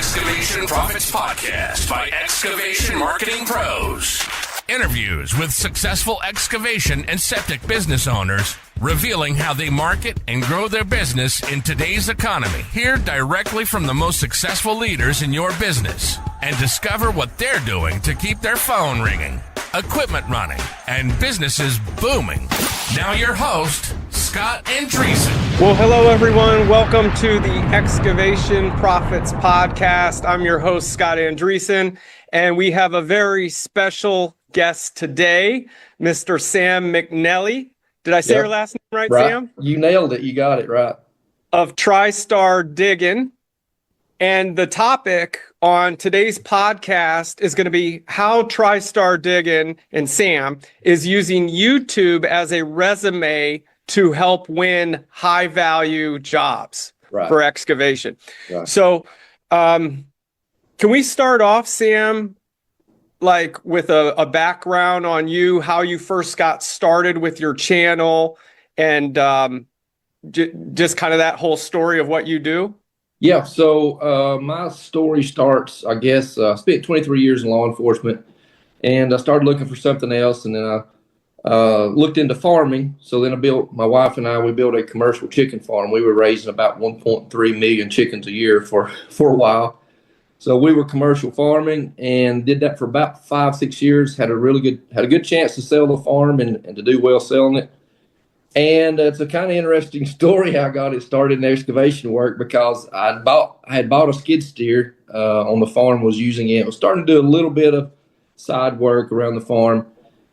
Excavation Profits Podcast by Excavation Marketing Pros. Interviews with successful excavation and septic business owners, revealing how they market and grow their business in today's economy. Hear directly from the most successful leaders in your business and discover what they're doing to keep their phone ringing, equipment running, and businesses booming. Now your host, Scott Andreasen. Well, hello everyone. Welcome to the Excavation Profits Podcast. I'm your host, Scott Andreasen, and we have a very special guest today, Mr. Sam McNelly. Did I say your last name right, Sam? You nailed it. You got it right. Of TriStar Diggin. And the topic on today's podcast is going to be how TriStar Diggin and Sam is using YouTube as a resume to help win high-value jobs for excavation. Right. So can we start off, Sam, like with a background on you, how you first got started with your channel, and just kind of that whole story of what you do? Yeah, so my story starts, I guess, I spent 23 years in law enforcement, and I started looking for something else, and then I looked into farming. So then my wife and I, we built a commercial chicken farm. We were raising about 1.3 million chickens a year for a while. So we were commercial farming and did that for about 5-6 years. Had a good chance to sell the farm and to do well selling it. And it's a kind of interesting story how I got it started in excavation work, because I had bought a skid steer on the farm, was using it. I was starting to do a little bit of side work around the farm.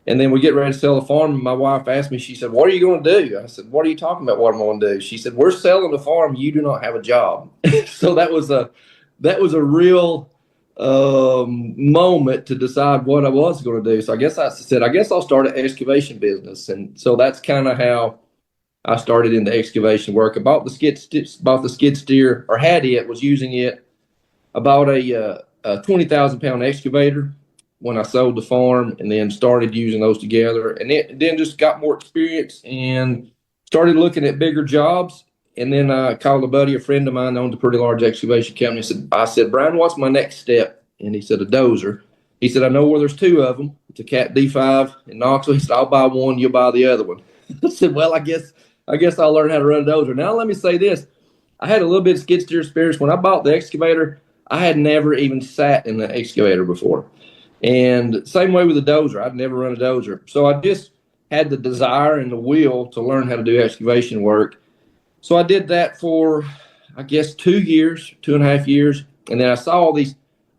And then we get ready to sell the farm, and my wife asked me, she said, "What are you going to do?" I said, "What are you talking about, what I'm going to do?" She said, "We're selling the farm. You do not have a job." So that was a real moment to decide what I was going to do. So I said, I'll start an excavation business. And so that's kind of how I started in the excavation work. I bought the skid steer, or had it, was using it. I bought a 20,000 pound excavator when I sold the farm, and then started using those together. And then just got more experience and started looking at bigger jobs. And then I called a friend of mine that owns a pretty large excavation company. I said, "Brian, what's my next step?" And he said, "A dozer." He said, "I know where there's two of them. It's a Cat D5 in Knoxville." He said, "I'll buy one, you'll buy the other one." I said, "Well, I guess I'll learn how to run a dozer." Now, let me say this. I had a little bit of skid steer experience. When I bought the excavator, I had never even sat in the excavator before. And same way with the dozer. I'd never run a dozer. So I just had the desire and the will to learn how to do excavation work. So I did that for, I guess, 2.5 years. And then I saw all these.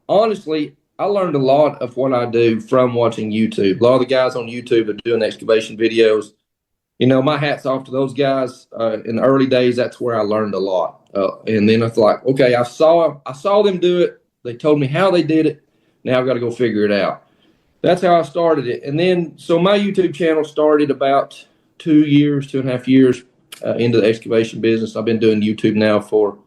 Honestly, I learned a lot of what I do from watching YouTube. A lot of the guys on YouTube are doing excavation videos. You know, my hat's off to those guys. In the early days, that's where I learned a lot. And then I thought, okay, I saw them do it. They told me how they did it. Now I've got to go figure it out. That's how I started it. And then, so my YouTube channel started about 2.5 years into the excavation business. I've been doing YouTube now for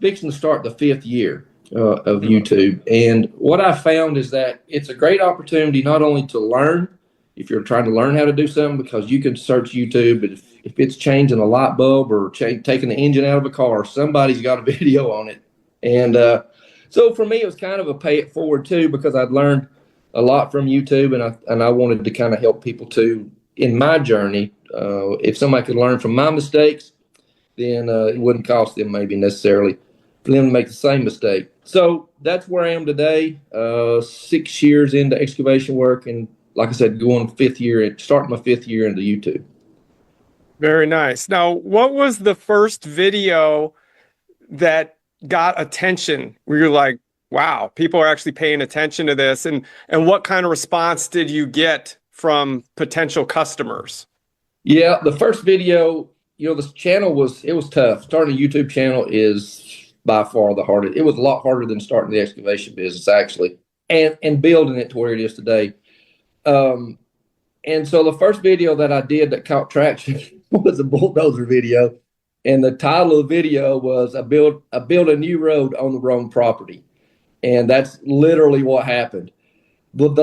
fixing to start the 5th year of YouTube. And what I found is that it's a great opportunity not only to learn, if you're trying to learn how to do something, because you can search YouTube, but if it's changing a light bulb or taking the engine out of a car, somebody's got a video on it. And so for me, it was kind of a pay it forward too, because I'd learned a lot from YouTube, and I wanted to kind of help people too in my journey. If somebody could learn from my mistakes, then it wouldn't cost them maybe necessarily for them to make the same mistake. So that's where I am today, 6 years into excavation work, and like I said, starting my 5th year into YouTube. Very nice. Now, what was the first video that got attention where you're like, wow, people are actually paying attention to this? And what kind of response did you get from potential customers? Yeah, the first video, this channel was tough. Starting a YouTube channel is by far the hardest. It was a lot harder than starting the excavation business, actually, and building it to where it is today. And so the first video that I did that caught traction was a bulldozer video. And the title of the video was I built a new road on the wrong property. And that's literally what happened. But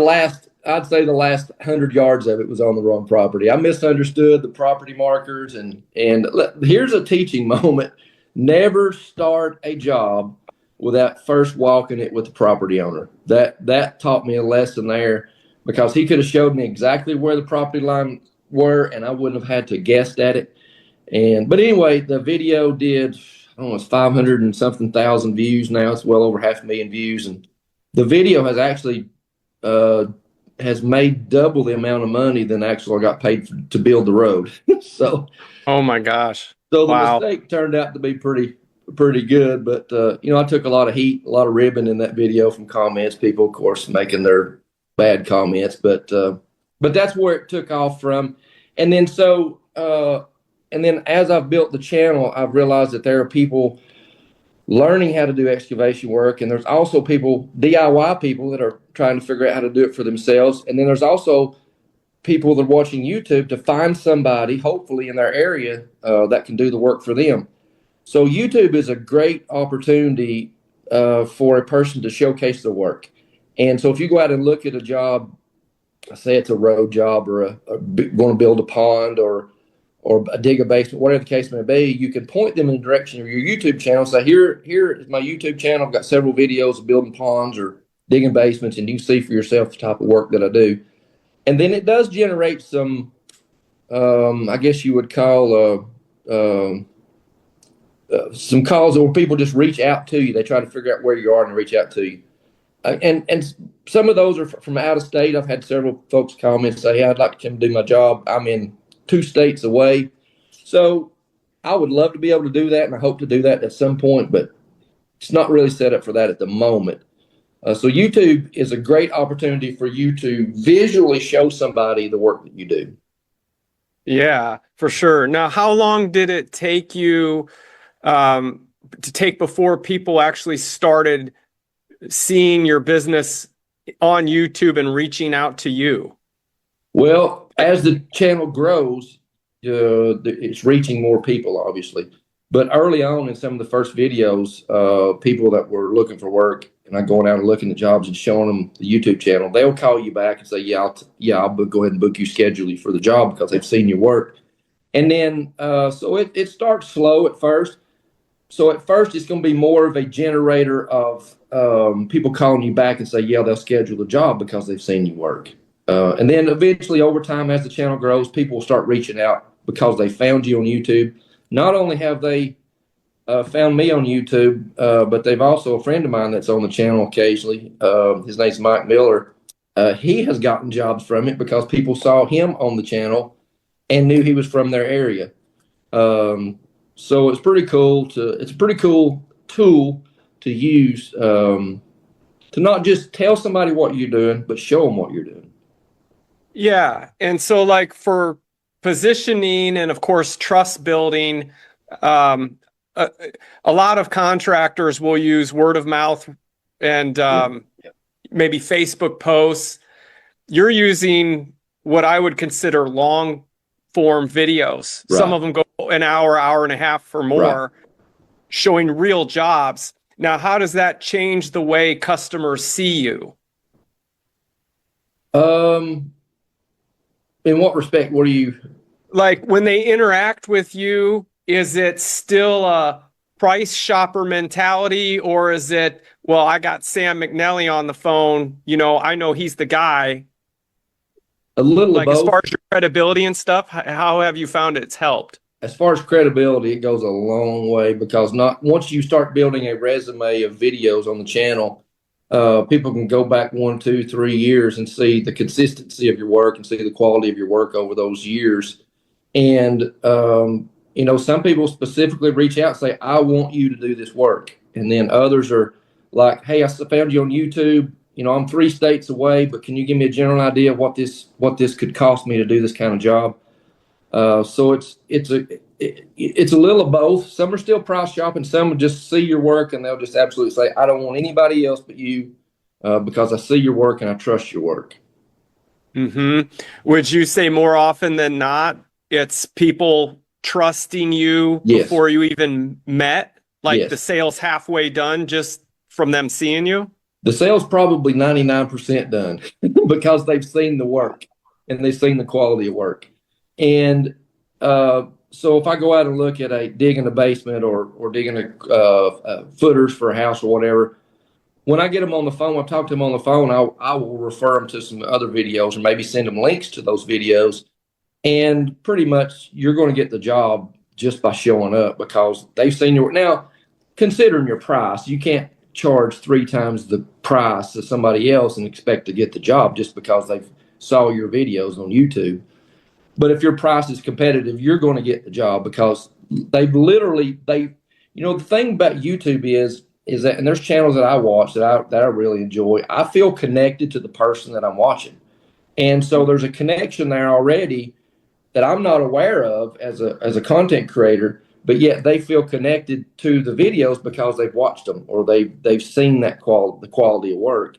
I'd say the last 100 yards of it was on the wrong property. I misunderstood the property markers. And here's a teaching moment. Never start a job without first walking it with the property owner. That taught me a lesson there, because he could have showed me exactly where the property lines were, and I wouldn't have had to guess at it. But anyway, the video did, I don't know, it's 500 and something thousand views now. It's well over 500,000 views, and the video has actually has made double the amount of money than actually I got paid to build the road. So, Oh my gosh. so the Wow. mistake turned out to be pretty good. But I took a lot of heat, a lot of ribbon in that video from comments. People, of course, making their bad comments, but that's where it took off from. And then and then as I've built the channel, I've realized that there are people learning how to do excavation work, and there's also DIY people that are trying to figure out how to do it for themselves. And then there's also people that are watching YouTube to find somebody, hopefully in their area, that can do the work for them. So YouTube is a great opportunity for a person to showcase their work. And so if you go out and look at a job, say it's a road job, or going to build a pond, or dig a basement, whatever the case may be, you can point them in the direction of your YouTube channel. Say, here is my YouTube channel. I've got several videos of building ponds or digging basements, and you can see for yourself the type of work that I do. And then it does generate some, I guess you would call some calls where people just reach out to you. They try to figure out where you are and reach out to you. And some of those are from out of state. I've had several folks call me and say, hey, I'd like to come do my job. I'm in 2 states away. So I would love to be able to do that, and I hope to do that at some point, but it's not really set up for that at the moment. So YouTube is a great opportunity for you to visually show somebody the work that you do. Yeah, for sure. Now, how long did it take you to take before people actually started seeing your business on YouTube and reaching out to you? Well, as the channel grows, it's reaching more people, obviously. But early on in some of the first videos, people that were looking for work, and I'm going out and looking at jobs and showing them the YouTube channel, they'll call you back and say, I'll go ahead and book you, schedule you for the job, because they've seen your work. And then, so it starts slow at first. So at first, it's going to be more of a generator of people calling you back and say, they'll schedule the job because they've seen you work. And then eventually, over time, as the channel grows, people will start reaching out because they found you on YouTube. Not only have they found me on YouTube, but they've also, a friend of mine that's on the channel occasionally, his name's Mike Miller. He has gotten jobs from it because people saw him on the channel and knew he was from their area. So it's pretty cool it's a pretty cool tool to use to not just tell somebody what you're doing, but show them what you're doing. Yeah. And so, like, for positioning and, of course, trust building, a lot of contractors will use word of mouth and maybe Facebook posts. You're using what I would consider long form videos. Right. Some of them go an hour, hour and a half or more, showing real jobs. Now, how does that change the way customers see you? In what respect? What do you like when they interact with you? Is it still a price shopper mentality, or is it, well, I got Sam McNally on the phone, I know he's the guy? A little like of both. As far as your credibility and stuff, how have you found it's helped? As far as credibility, it goes a long way, because once you start building a resume of videos on the channel, people can go back 1, 2, 3 years and see the consistency of your work and see the quality of your work over those years. And, some people specifically reach out and say, I want you to do this work. And then others are like, hey, I found you on YouTube. I'm 3 states away, but can you give me a general idea of what this could cost me to do this kind of job? So it's a little of both. Some are still price shopping. Some will just see your work and they'll just absolutely say, I don't want anybody else but you, because I see your work and I trust your work. Mm-hmm. Would you say more often than not, it's people trusting you before you even met? Like the sale's halfway done just from them seeing you? The sale's probably 99% done because they've seen the work and they've seen the quality of work. And so if I go out and look at digging a basement or digging footers for a house or whatever, when I get them on the phone, I talk to them on the phone, I will refer them to some other videos or maybe send them links to those videos. And pretty much you're going to get the job just by showing up because they've seen your work. Now, considering your price, you can't charge 3 times the price of somebody else and expect to get the job just because they've saw your videos on YouTube. But if your price is competitive, you're going to get the job because the thing about YouTube is that, and there's channels that I watch that I really enjoy. I feel connected to the person that I'm watching. And so there's a connection there already that I'm not aware of as a content creator, but yet they feel connected to the videos because they've watched them or they've seen the quality of work.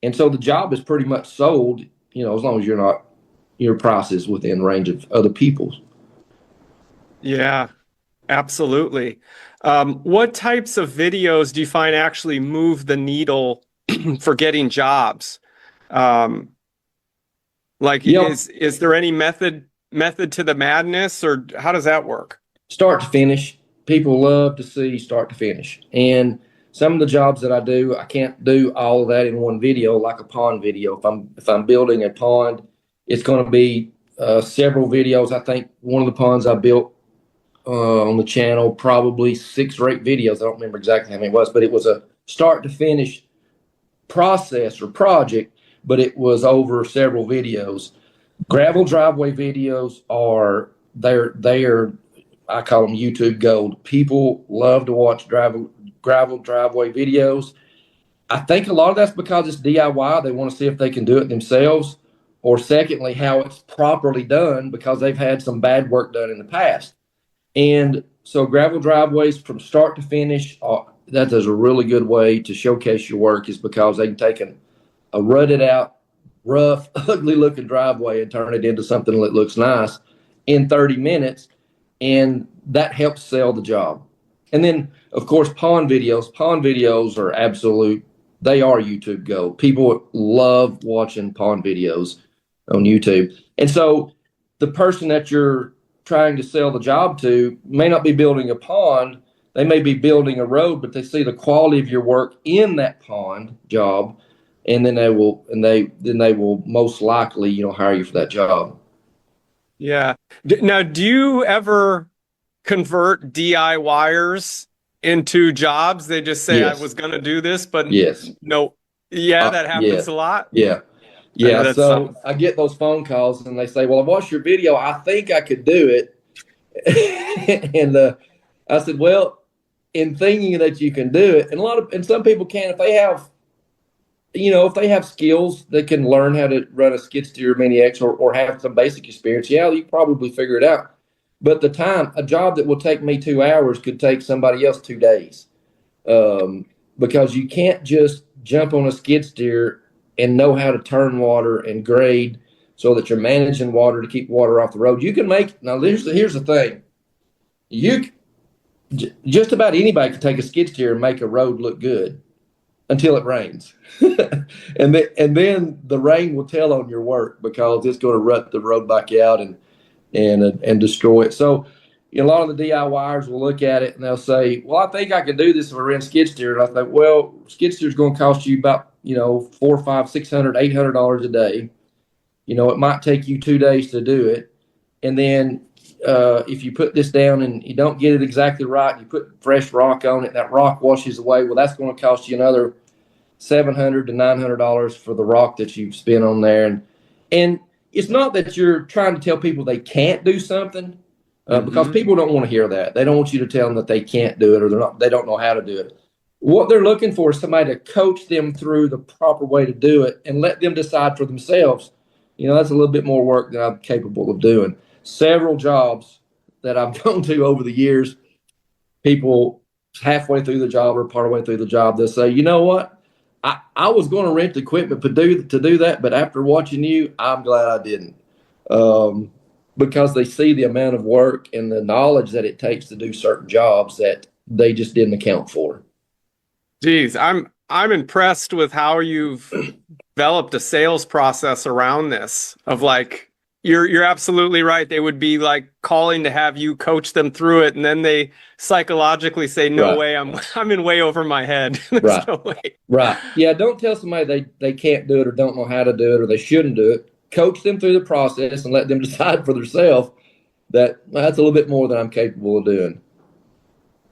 And so the job is pretty much sold, as long as your price is within range of other people's. Yeah, absolutely. What types of videos do you find actually move the needle for getting jobs? Is there any method to the madness, or how does that work? Start to finish. People love to see start to finish. And some of the jobs that I do, I can't do all of that in one video, like a pond video. If I'm building a pond, it's going to be several videos. I think one of the ponds I built on the channel, probably 6 or 8 videos. I don't remember exactly how many it was, but it was a start to finish process or project, but it was over several videos. Gravel driveway videos are I call them YouTube gold. People love to watch gravel driveway videos. I think a lot of that's because it's DIY. They want to see if they can do it themselves, or secondly, how it's properly done because they've had some bad work done in the past. And so gravel driveways from start to finish, that is a really good way to showcase your work, is because they can take a rutted out, rough, ugly looking driveway and turn it into something that looks nice in 30 minutes. And that helps sell the job. And then, of course, pond videos are they are YouTube gold. People love watching pond videos on YouTube. And so the person that you're trying to sell the job to may not be building a pond. They may be building a road, but they see the quality of your work in that pond job. And then they will most likely, hire you for that job. Yeah. Now, do you ever convert DIYers into jobs? They just say, yes, I was going to do this, but yes, no. Yeah, that happens a lot. Yeah. Yeah. So I get those phone calls and they say, well, I watched your video. I think I could do it. And I said, well, in thinking that you can do it, and some people can, if they have skills, they can learn how to run a skid steer Mini X or have some basic experience. Yeah, you probably figure it out. But a job that will take me 2 hours could take somebody else 2 days. Because you can't just jump on a skid steer and know how to turn water and grade so that you're managing water to keep water off the road. You can here's the thing. Just about anybody can take a skid steer and make a road look good until it rains. and then the rain will tell on your work because it's going to rut the road back out and destroy it. So a lot of the DIYers will look at it and they'll say, well, I think I can do this if I rent skid steer. And I think, well, skid steer is going to cost you about, $400, $500, $600, $800 a day. It might take you 2 days to do it. And then if you put this down and you don't get it exactly right, you put fresh rock on it, that rock washes away. Well, that's going to cost you another $700 to $900 for the rock that you've spent on there. And it's not that you're trying to tell people they can't do something, because people don't want to hear that. They don't want you to tell them that they can't do it or they don't know how to do it. What they're looking for is somebody to coach them through the proper way to do it and let them decide for themselves. That's a little bit more work than I'm capable of doing. Several jobs that I've gone to over the years, people halfway through the job or part of the way through the job, they'll say, you know what? I was going to rent equipment to do that, but after watching you, I'm glad I didn't. Because they see the amount of work and the knowledge that it takes to do certain jobs that they just didn't account for. Geez, I'm impressed with how you've developed a sales process around this of You're absolutely right. They would be like calling to have you coach them through it, and then they psychologically say, "No Right. way, I'm in way over my head. There's Right. no way." Right. Yeah. Don't tell somebody they can't do it or don't know how to do it or they shouldn't do it. Coach them through the process and let them decide for themselves that that's a little bit more than I'm capable of doing.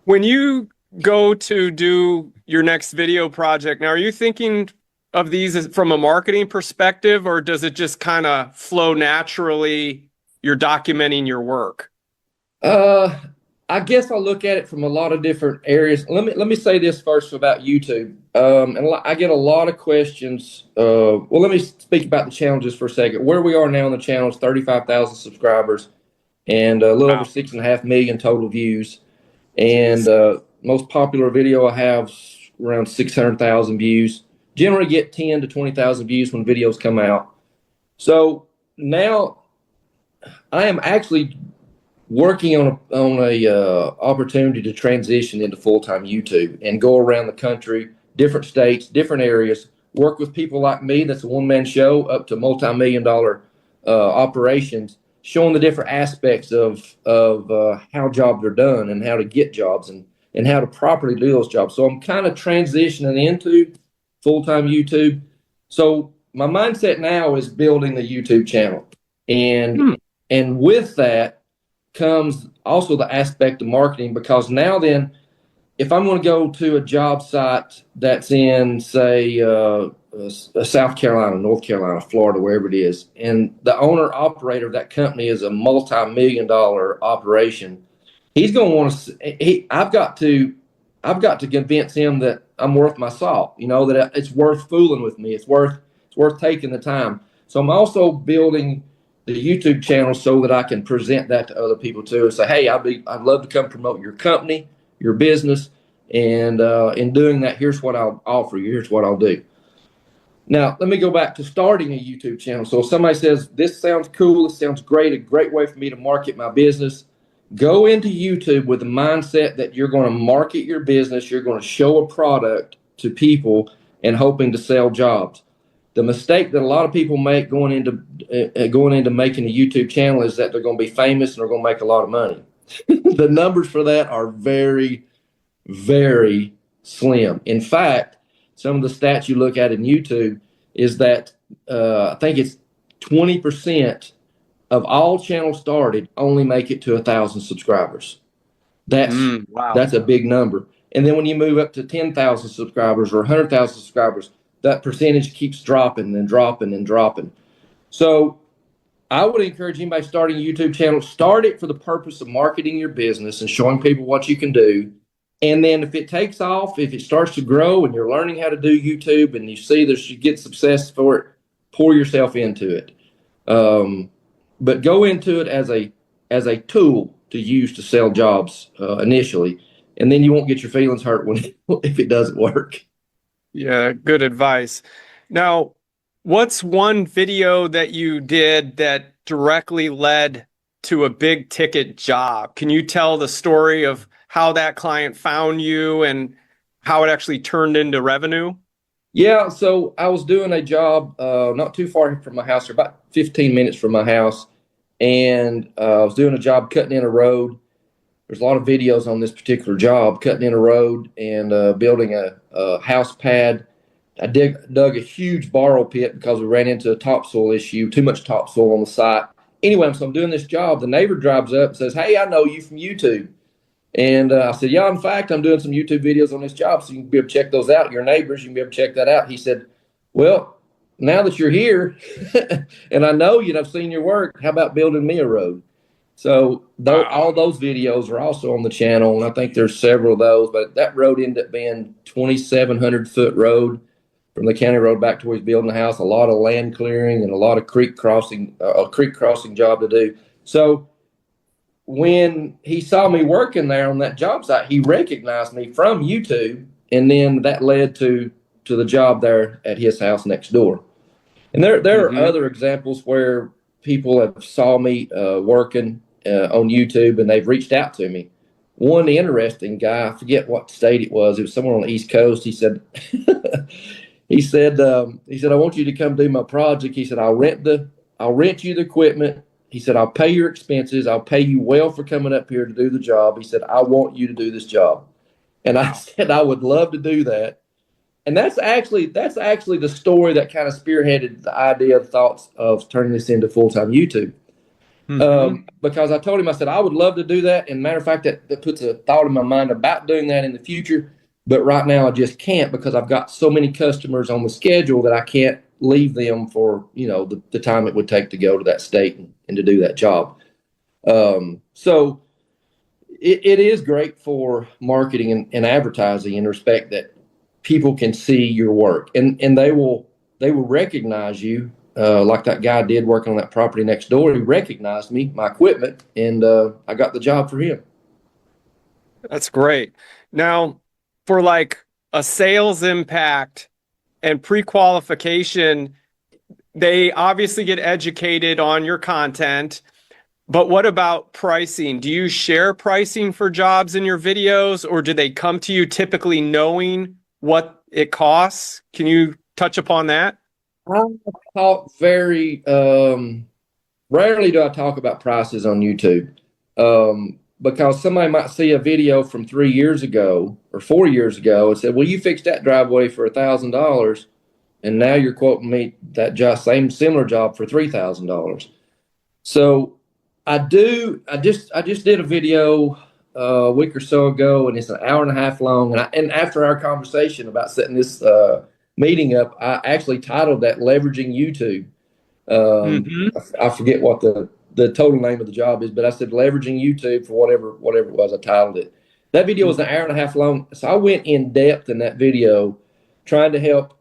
When you go to do your next video project, now are you thinking of these as from a marketing perspective, or does it just kind of flow naturally? You're documenting your work. I guess I'll look at it from a lot of different areas. Let me say this first about YouTube. And I get a lot of questions. Well, let me speak about the challenges for a second. Where we are now on the channel is 35,000 subscribers and a little over 6.5 million total views. And most popular video I have around 600,000 views. Generally get 10 to 20,000 views when videos come out. So now I am actually working on a opportunity to transition into full-time YouTube and go around the country, different states, different areas, work with people like me. That's a one-man show up to multi-million-dollar operations, showing the different aspects of how jobs are done and how to get jobs and how to properly do those jobs. So I'm kind of transitioning into full-time YouTube. So my mindset now is building the YouTube channel. And with that comes also the aspect of marketing, because now then, if I'm going to go to a job site that's in, say, South Carolina, North Carolina, Florida, wherever it is, and the owner operator of that company is a multi-million-dollar operation, he's going to want to. I've got to convince him that I'm worth my salt. That it's worth fooling with me. It's worth taking the time. So I'm also building the YouTube channel so that I can present that to other people too and say, hey, I'd love to come promote your company, your business, and in doing that, here's what I'll offer you. Here's what I'll do. Now, let me go back to starting a YouTube channel. So if somebody says, this sounds cool, this sounds great, a great way for me to market my business, go into YouTube with the mindset that you're going to market your business, you're going to show a product to people and hoping to sell jobs. The mistake that a lot of people make going into making a YouTube channel is that they're going to be famous and they're going to make a lot of money. The numbers for that are very, very slim. In fact, some of the stats you look at in YouTube is that I think it's 20% of all channels started only make it to 1,000 subscribers. That's a big number. And then when you move up to 10,000 subscribers or 100,000 subscribers, that percentage keeps dropping and dropping and dropping. So I would encourage anybody starting a YouTube channel, start it for the purpose of marketing your business and showing people what you can do. And then if it takes off, if it starts to grow and you're learning how to do YouTube and you see that you get success for it, pour yourself into it. But go into it as a tool to use to sell jobs initially. And then you won't get your feelings hurt if it doesn't work. Yeah, good advice. Now, what's one video that you did that directly led to a big ticket job? Can you tell the story of how that client found you and how it actually turned into revenue? Yeah, so I was doing a job not too far from my house, or about 15 minutes from my house, and I was doing a job cutting in a road. There's a lot of videos on this particular job, cutting in a road and building a house pad. I dug a huge borrow pit because we ran into a topsoil issue, too much topsoil on the site. Anyway, so I'm doing this job. The neighbor drives up and says, hey, I know you from YouTube. And I said, yeah, in fact, I'm doing some YouTube videos on this job, so you can be able to check those out. Your neighbors, you can be able to check that out. He said, well, now that you're here and I know you and I've seen your work, how about building me a road? So all those videos are also on the channel, and I think there's several of those. But that road ended up being 2,700-foot road from the county road back to where he's building the house. A lot of land clearing and a lot of creek crossing job to do. So when he saw me working there on that job site, he recognized me from YouTube, and then that led to the job there at his house next door. And there are other examples where people have saw me working on YouTube, and they've reached out to me. One interesting guy, I forget what state it was somewhere on the East Coast. He said, I want you to come do my project. He said, I'll rent the I'll rent you the equipment. He said, I'll pay your expenses. I'll pay you well for coming up here to do the job. He said, I want you to do this job. And I said, I would love to do that. And that's actually the story that kind of spearheaded the idea, the thoughts of turning this into full-time YouTube. Because I told him, I said, I would love to do that. And matter of fact, that puts a thought in my mind about doing that in the future. But right now I just can't, because I've got so many customers on the schedule that I can't leave them for, the time it would take to go to that state and to do that job. So it is great for marketing and advertising in respect that people can see your work and they will recognize you. Like that guy did working on that property next door. He recognized me, my equipment, and I got the job for him. That's great. Now, for like a sales impact and pre-qualification, they obviously get educated on your content, but what about pricing? Do you share pricing for jobs in your videos, or do they come to you typically knowing what it costs? Can you touch upon that? I talk very rarely do I talk about prices on YouTube, because somebody might see a video from 3 years ago or 4 years ago and say, well, you fixed that driveway for $1,000, and now you're quoting me that similar job for $3,000. So I just did a video a week or so ago, and it's an hour and a half long. And after our conversation about setting this meeting up, I actually titled that "Leveraging YouTube." I forget what the total name of the job is, but I said "Leveraging YouTube" for whatever it was. I titled it. That video was an hour and a half long, so I went in depth in that video, trying to help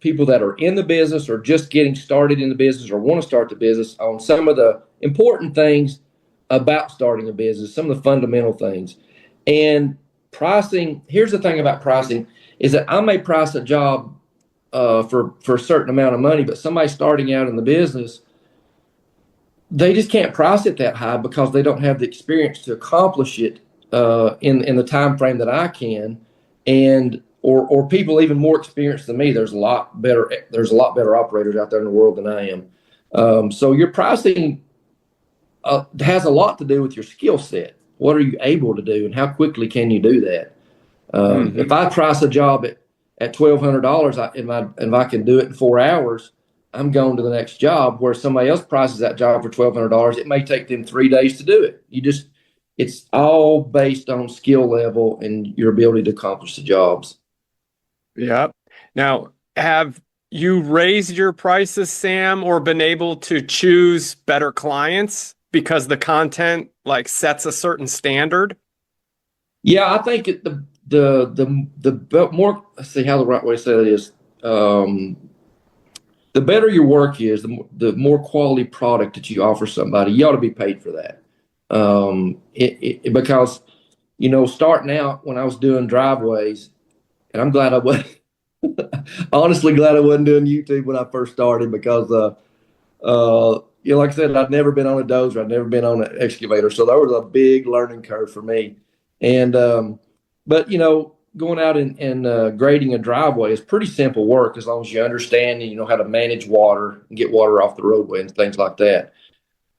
people that are in the business or just getting started in the business or want to start the business on some of the important things about starting a business, some of the fundamental things. And pricing, here's the thing about pricing, is that I may price a job for a certain amount of money, but somebody starting out in the business, they just can't price it that high because they don't have the experience to accomplish it in the time frame that I can, and or people even more experienced than me. There's a lot better operators out there in the world than I am. So your pricing has a lot to do with your skill set. What are you able to do, and how quickly can you do that? If I price a job at $1,200, and I can do it in 4 hours, I'm going to the next job. Where somebody else prices that job for $1,200, it may take them 3 days to do it. It's all based on skill level and your ability to accomplish the jobs. Yep. Now, have you raised your prices, Sam, or been able to choose better clients because the content sets a certain standard? Yeah, I think the more, let's see how the right way to say that is, the better your work is, the more quality product that you offer somebody, you ought to be paid for that. Because, starting out when I was doing driveways, and I'm glad I wasn't, honestly glad I wasn't doing YouTube when I first started, because, like I said, I'd never been on a dozer, I'd never been on an excavator. So there was a big learning curve for me. And, but, going out and grading a driveway is pretty simple work, as long as you understand and you know how to manage water and get water off the roadway and things like that.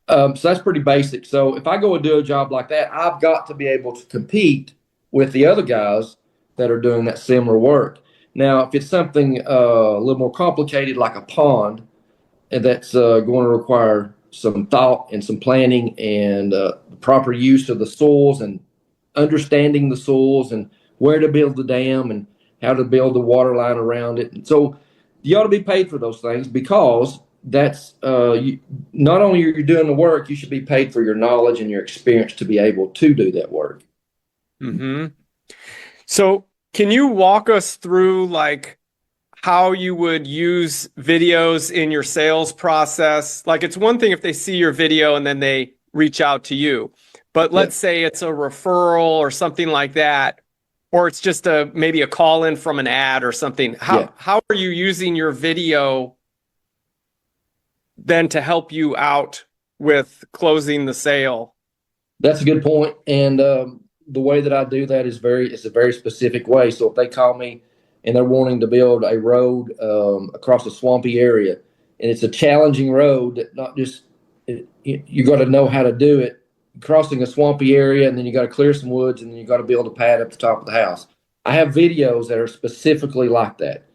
So that's pretty basic. So if I go and do a job like that, I've got to be able to compete with the other guys that are doing that similar work. Now, if it's something a little more complicated, like a pond, and that's going to require some thought and some planning and the proper use of the soils and understanding the soils and where to build the dam and how to build the water line around it. And so you ought to be paid for those things, because that's not only you're doing the work, you should be paid for your knowledge and your experience to be able to do that work. So can you walk us through how you would use videos in your sales process? It's one thing if they see your video and then they reach out to you, but let's say it's a referral or something like that, or it's just maybe a call in from an ad or something. How are you using your video then to help you out with closing the sale? That's a good point. And the way that I do that is it's a very specific way. So if they call me and they're wanting to build a road across a swampy area, and it's a challenging road that not just you got to know how to do it. Crossing a swampy area, and then you got to clear some woods, and then you got to build a pad up the top of the house. I have videos that are specifically like that.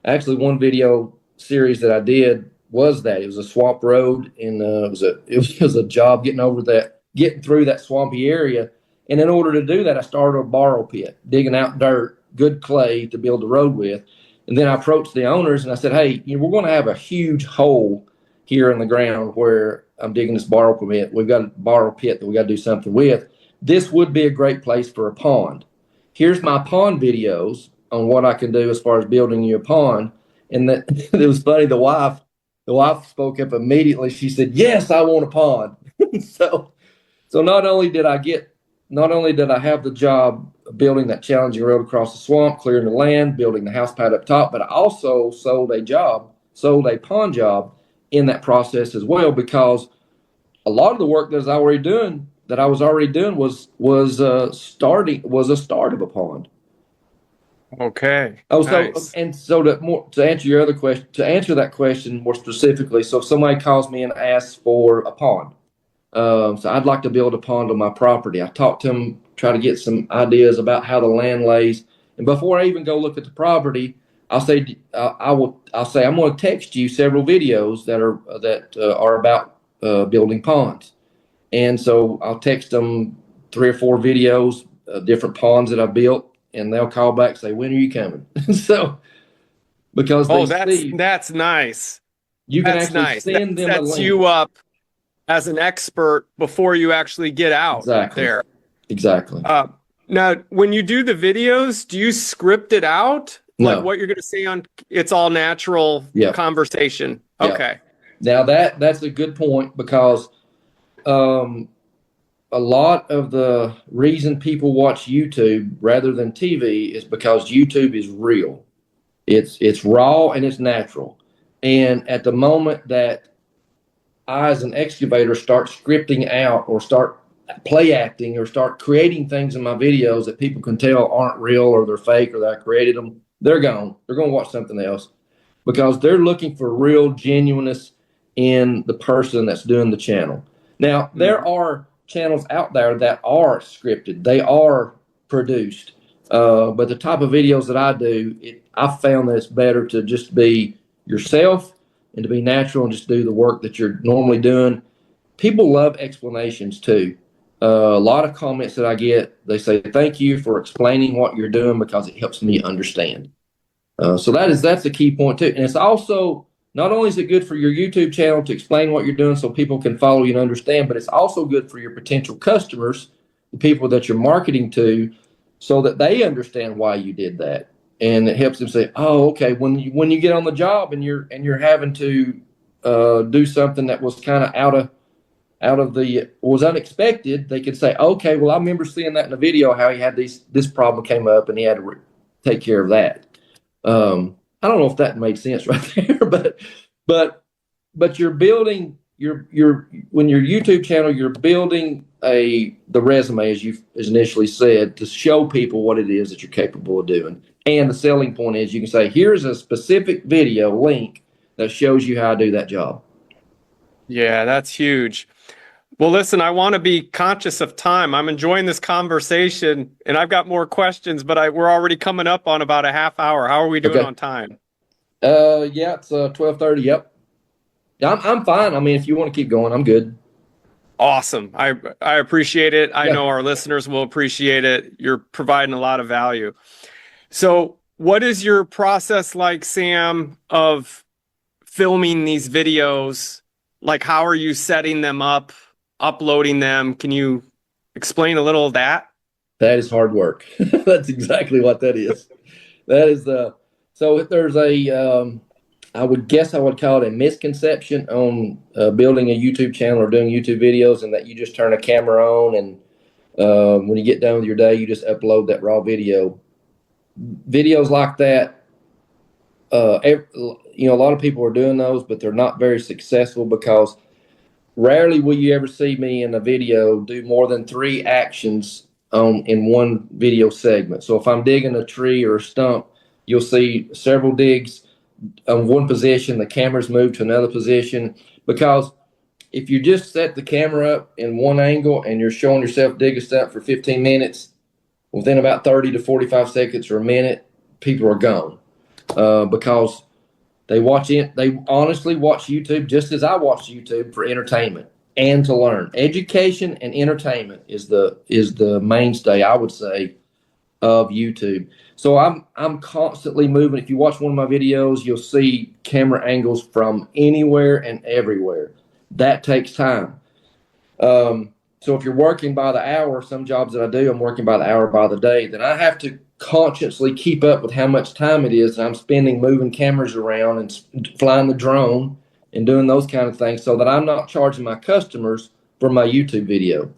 Actually, one video series that I did was that it was a swamp road, and it was a job getting through that swampy area. And in order to do that, I started a borrow pit, digging out dirt, good clay to build the road with. And then I approached the owners and I said, hey, we're going to have a huge hole here in the ground where I'm digging this borrow pit. We've got a borrow pit that we got to do something with. This would be a great place for a pond. Here's my pond videos on what I can do as far as building you a pond. And that it was funny. The wife spoke up immediately. She said, yes, I want a pond. So not only did I have the job building that challenging road across the swamp, clearing the land, building the house pad up top, but I also sold a pond job in that process as well, because a lot of the work that I was already doing was a start of a pond. Okay. Oh, nice. To answer that question more specifically, so if somebody calls me and asks for a pond, so I'd like to build a pond on my property. I talk to them, try to get some ideas about how the land lays, and before I even go look at the property, I'll say I'm going to text you several videos that are about building ponds, and so I'll text them 3 or 4 videos of different ponds that I built, and they'll call back and say, when are you coming? So because that's nice. You can actually send them a link. Sets you up as an expert before you actually get out there. Exactly. Now, when you do the videos, do you script it out? No. Like what you're going to say it's all natural conversation. Yep. Okay. Now that's a good point, because a lot of the reason people watch YouTube rather than TV is because YouTube is real. It's raw and it's natural. And at the moment that I, as an excavator, start scripting out or start play acting or start creating things in my videos that people can tell aren't real or they're fake or that I created them, they're gone. They're going to watch something else, because they're looking for real genuineness in the person that's doing the channel. Now, there are channels out there that are scripted. They are produced. But the type of videos that I do, I've found that it's better to just be yourself and to be natural and just do the work that you're normally doing. People love explanations too. A lot of comments that I get, they say, thank you for explaining what you're doing because it helps me understand. So that's a key point too. And it's also, not only is it good for your YouTube channel to explain what you're doing so people can follow you and understand, but it's also good for your potential customers, the people that you're marketing to, so that they understand why you did that. And it helps them say, oh, okay, when you get on the job and you're having to do something that was kind of was unexpected, they could say, okay, well, I remember seeing that in the video, how he had this problem came up and he had to take care of that. I don't know if that made sense right there, but you're building when your YouTube channel, you're building the resume, as initially said, to show people what it is that you're capable of doing. And the selling point is you can say, here's a specific video link that shows you how to do that job. Yeah, that's huge. Well, listen, I want to be conscious of time. I'm enjoying this conversation, and I've got more questions, but we're already coming up on about a half hour. How are we doing on time? Yeah, it's 12:30. Yep. Yeah, I'm fine. I mean, if you want to keep going, I'm good. Awesome. I appreciate it. I know our listeners will appreciate it. You're providing a lot of value. So what is your process like, Sam, of filming these videos? Like, how are you setting them up, uploading them? Can you explain a little of that? That is hard work. That's exactly what that is. That is so if there's I would call it a misconception on building a YouTube channel or doing YouTube videos, and that you just turn a camera on and when you get done with your day, you just upload that raw video. Videos like that, a lot of people are doing those, but they're not very successful, because rarely will you ever see me in a video do more than 3 actions in one video segment. So if I'm digging a tree or a stump, you'll see several digs on one position, the camera's moved to another position. Because if you just set the camera up in one angle and you're showing yourself dig a stump for 15 minutes, within about 30 to 45 seconds or a minute, people are gone. Because they honestly watch YouTube just as I watch YouTube, for entertainment and to learn. Education and entertainment is the mainstay, I would say, of YouTube. So I'm constantly moving. If you watch one of my videos, you'll see camera angles from anywhere and everywhere. That takes time. So if you're working by the hour, some jobs that I do, I'm working by the hour, by the day, then I have to consciously keep up with how much time it is I'm spending moving cameras around and flying the drone and doing those kind of things, so that I'm not charging my customers for my YouTube video.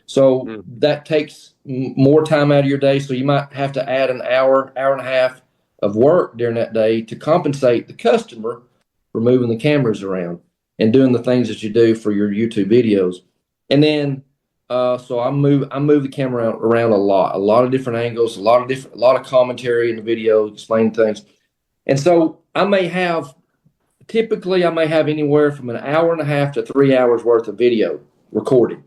So that takes more time out of your day. So you might have to add an hour, hour and a half of work during that day to compensate the customer for moving the cameras around and doing the things that you do for your YouTube videos. And then, so I move the camera around a lot of different angles, a lot of commentary in the video, explain things. And so typically I may have anywhere from an hour and a half to 3 hours worth of video recording.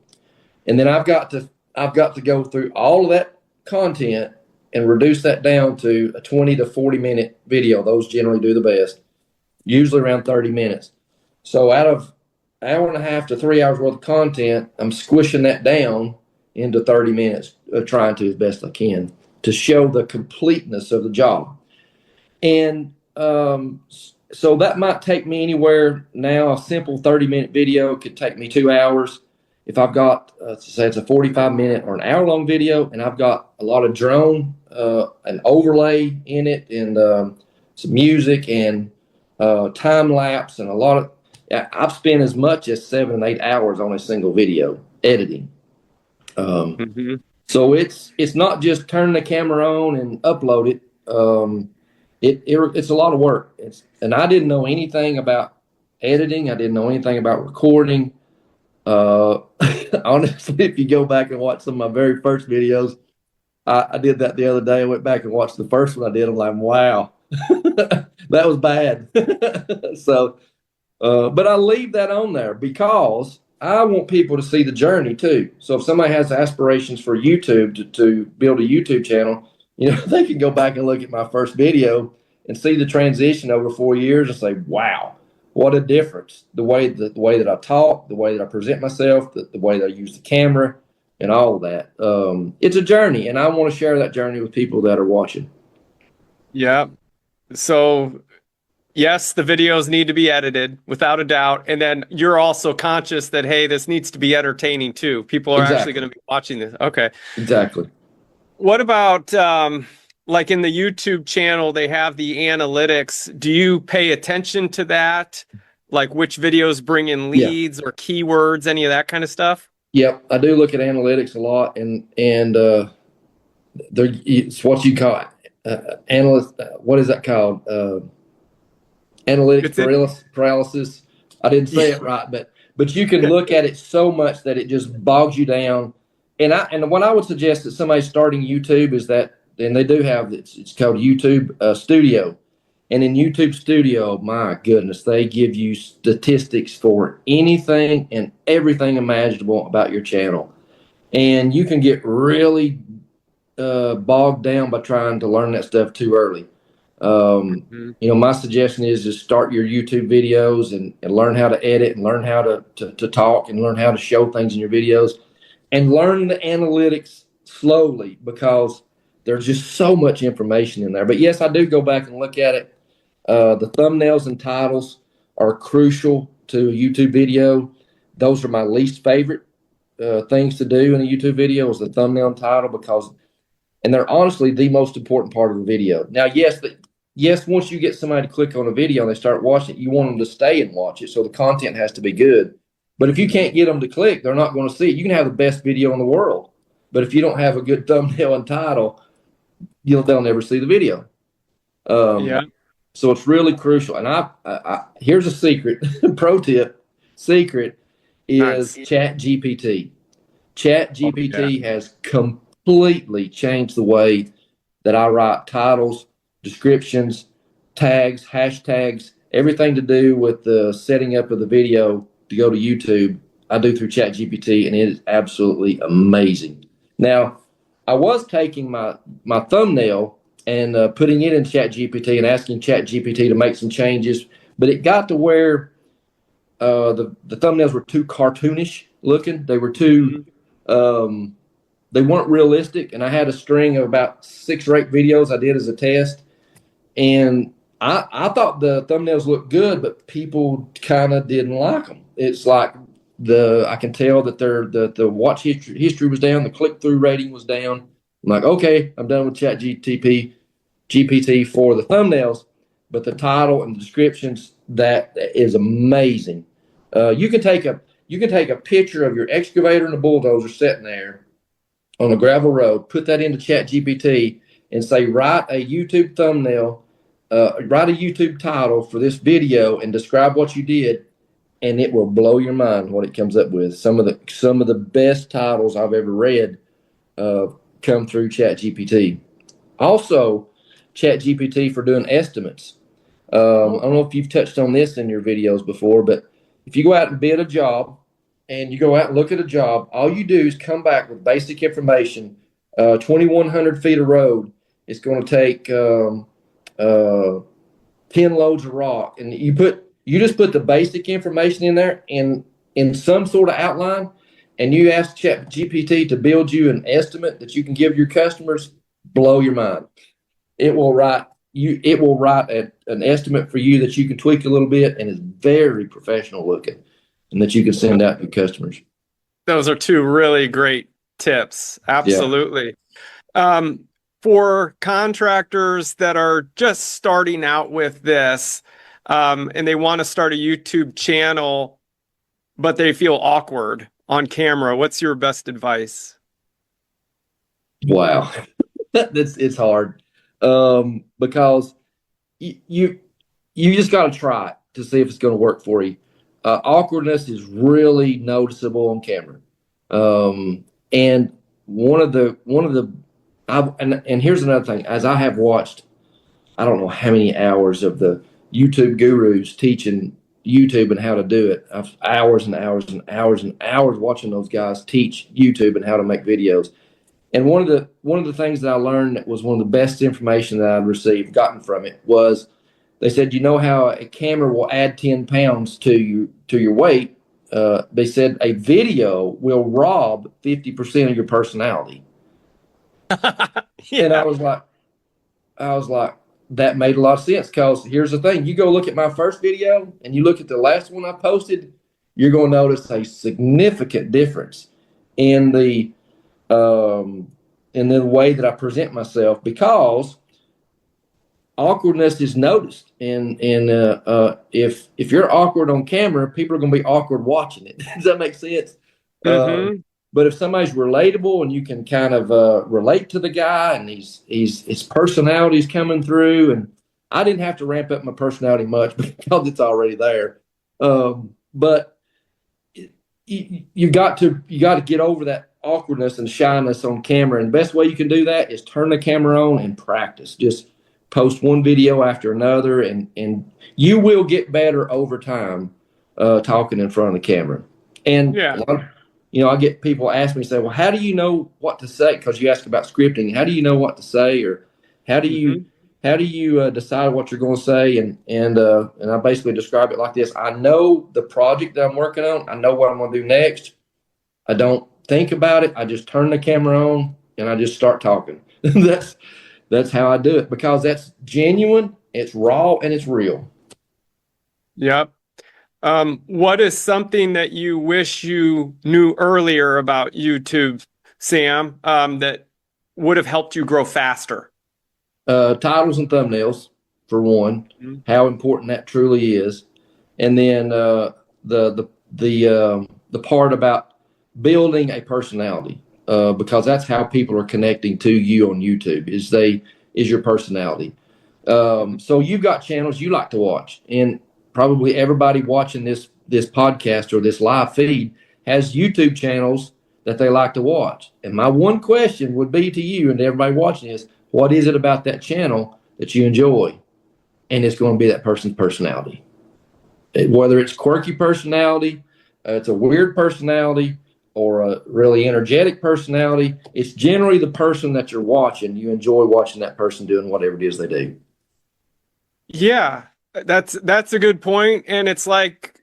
And then I've got to go through all of that content and reduce that down to a 20 to 40 minute video. Those generally do the best, usually around 30 minutes. So out of hour and a half to 3 hours worth of content, I'm squishing that down into 30 minutes, trying to as best I can to show the completeness of the job. And so that might take me anywhere now. A simple 30-minute video could take me 2 hours. If I've got, say it's a 45-minute or an hour-long video, and I've got a lot of drone, an overlay in it, and some music and time lapse, and I've spent as much as 7 and 8 hours on a single video editing. So it's not just turn the camera on and upload it. It's a lot of work. And I didn't know anything about editing. I didn't know anything about recording. Honestly, if you go back and watch some of my very first videos, I did that the other day. I went back and watched the first one I did. I'm like, wow, that was bad. So, but I leave that on there because I want people to see the journey too. So if somebody has aspirations for YouTube to build a YouTube channel, they can go back and look at my first video and see the transition over 4 years and say, wow, what a difference. The way that I talk, the way that I present myself, the way that I use the camera and all of that. It's a journey, and I want to share that journey with people that are watching. Yeah. So yes, the videos need to be edited without a doubt. And then you're also conscious that, hey, this needs to be entertaining too. People are actually going to be watching this. Okay. Exactly. What about, like in the YouTube channel, they have the analytics. Do you pay attention to that? Like which videos bring in leads or keywords, any of that kind of stuff? Yep. I do look at analytics a lot, and it's what you call analyst. What is that called? Analytics paralysis. I didn't say it right, but you can look at it so much that it just bogs you down. And what I would suggest that somebody starting YouTube is that, and they do have, it's called YouTube Studio. And in YouTube Studio, my goodness, they give you statistics for anything and everything imaginable about your channel. And you can get really bogged down by trying to learn that stuff too early. My suggestion is just start your YouTube videos and learn how to edit and learn how to talk and learn how to show things in your videos, and learn the analytics slowly, because there's just so much information in there. But yes, I do go back and look at it. The thumbnails and titles are crucial to a YouTube video. Those are my least favorite things to do in a YouTube video, is the thumbnail and title, and they're honestly the most important part of the video. Now, yes, once you get somebody to click on a video and they start watching it, you want them to stay and watch it. So the content has to be good. But if you can't get them to click, they're not going to see it. You can have the best video in the world, but if you don't have a good thumbnail and title, they'll never see the video. So it's really crucial. And I here's a secret, pro tip. Secret is ChatGPT. ChatGPT has completely changed the way that I write titles, descriptions, tags, hashtags, everything to do with the setting up of the video to go to YouTube, I do through ChatGPT, and it is absolutely amazing. Now, I was taking my thumbnail and putting it in ChatGPT and asking ChatGPT to make some changes, but it got to where the thumbnails were too cartoonish looking. They were too they weren't realistic, and I had a string of about 6 or 8 videos I did as a test, and I thought the thumbnails looked good, but people kind of didn't like them. It's like I can tell that the watch history was down, the click-through rating was down. I'm like, okay, I'm done with GPT for the thumbnails, but the title and the descriptions, that is amazing. You can take a picture of your excavator and a bulldozer sitting there on a gravel road, put that into ChatGPT, and say, write a YouTube thumbnail, write a YouTube title for this video, and describe what you did, and it will blow your mind what it comes up with. Some of the best titles I've ever read come through ChatGPT. Also, ChatGPT for doing estimates. I don't know if you've touched on this in your videos before, but if you go out and bid a job and you go out and look at a job, all you do is come back with basic information. 2,100 feet of road, it's going to take 10 loads of rock, and you just put the basic information in there in some sort of outline, and you ask ChatGPT to build you an estimate that you can give your customers. Blow your mind. It will write an estimate for you that you can tweak a little bit, and is very professional looking, and that you can send out to customers. Those are 2 really great tips. Absolutely. Yeah. For contractors that are just starting out with this, and they want to start a YouTube channel, but they feel awkward on camera, what's your best advice? Wow. It's hard. Because you just got to try it to see if it's going to work for you. Awkwardness is really noticeable on camera. And here's another thing. As I have watched, I don't know how many hours of the YouTube gurus teaching YouTube and how to do it. I've hours and hours and hours and hours watching those guys teach YouTube and how to make videos. And one of the things that I learned that was one of the best information that I'd gotten from it, was they said, you know how a camera will add 10 pounds to your weight? They said a video will rob 50% of your personality. Yeah. And I was like, that made a lot of sense, because here's the thing. You go look at my first video and you look at the last one I posted, you're going to notice a significant difference in the way that I present myself, because awkwardness is noticed. And if you're awkward on camera, people are going to be awkward watching it. Does that make sense? Mm-hmm. But if somebody's relatable and you can kind of relate to the guy, and his personality's coming through, and I didn't have to ramp up my personality much because it's already there. But you got to get over that awkwardness and shyness on camera, and the best way you can do that is turn the camera on and practice. Just post one video after another, and you will get better over time talking in front of the camera. And yeah. I get people ask me, say, well, how do you know what to say? Because you ask about scripting. How do you know what to say, or how do you decide what you're going to say? And I basically describe it like this: I know the project that I'm working on. I know what I'm going to do next. I don't think about it. I just turn the camera on and I just start talking. That's how I do it, because that's genuine, it's raw, and it's real. Yep. What is something that you wish you knew earlier about YouTube, Sam, that would have helped you grow faster? Titles and thumbnails, for one, how important that truly is. And then the part about building a personality, because that's how people are connecting to you on YouTube, is your personality. So you've got channels you like to watch, and probably everybody watching this podcast or this live feed has YouTube channels that they like to watch. And my one question would be to you and to everybody watching this: what is it about that channel that you enjoy? and it's going to be that person's personality. Whether it's quirky personality, it's a weird personality, or a really energetic personality, it's generally the person that you're watching. You enjoy watching that person doing whatever it is they do. Yeah, that's a good point. And it's like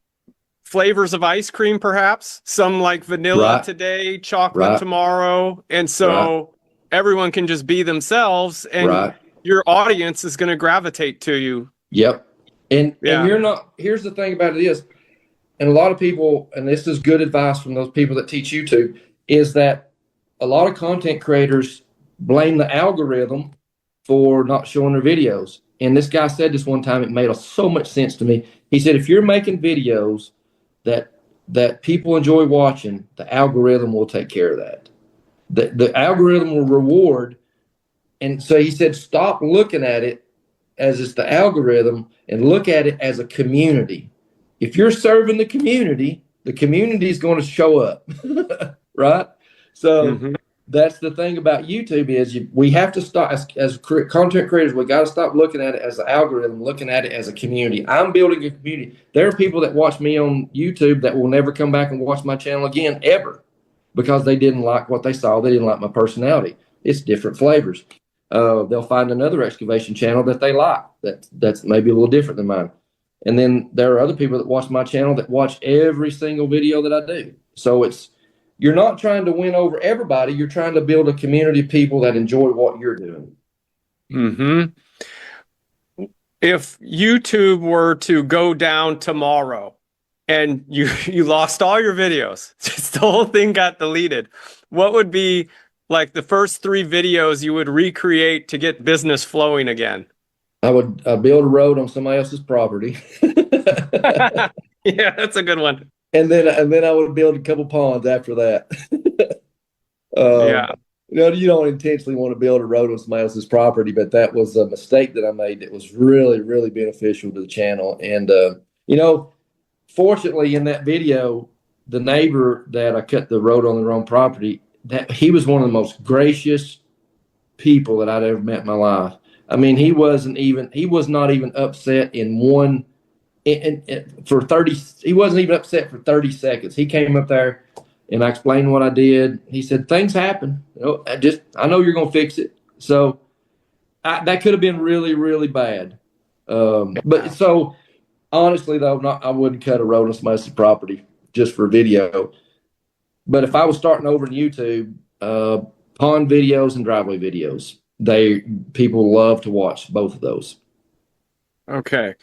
flavors of ice cream, perhaps. Some like vanilla today, chocolate tomorrow. And so everyone can just be themselves, and your audience is going to gravitate to you. Yep. And you're not, here's the thing about it is, and a lot of people, and this is good advice from those people that teach YouTube, is that a lot of content creators blame the algorithm for not showing their videos. And this guy said this one time, it made so much sense to me. He said, if you're making videos that people enjoy watching, the algorithm will take care of that. The algorithm will reward. And so he said, stop looking at it as it's the algorithm and look at it as a community. If you're serving the community is going to show up, right? So that's the thing about YouTube is we have to stop as content creators. We got to stop looking at it as an algorithm, looking at it as a community. I'm building a community. There are people that watch me on YouTube that will never come back and watch my channel again ever because they didn't like what they saw. They didn't like my personality. It's different flavors. They'll find another excavation channel that they like. That's maybe a little different than mine. And then there are other people that watch my channel that watch every single video that I do. So you're not trying to win over everybody. You're trying to build a community of people that enjoy what you're doing. If YouTube were to go down tomorrow and you lost all your videos, just the whole thing got deleted, what would be like the first 3 videos you would recreate to get business flowing again? I would build a road on somebody else's property. Yeah, that's a good one. And then I would build a couple ponds after that. You don't intentionally want to build a road on somebody else's property, but that was a mistake that I made that was really, really beneficial to the channel. And, fortunately in that video, the neighbor that I cut the road on the wrong property, that he was one of the most gracious people that I'd ever met in my life. I mean, he was not even upset he wasn't even upset for 30 seconds. He came up there and I explained what I did. He said, things happen. I know you're going to fix it. So that could have been really, really bad. But so honestly though, I wouldn't cut a road on somebody's property just for video. But if I was starting over on YouTube, pond videos and driveway videos, people love to watch both of those. Okay.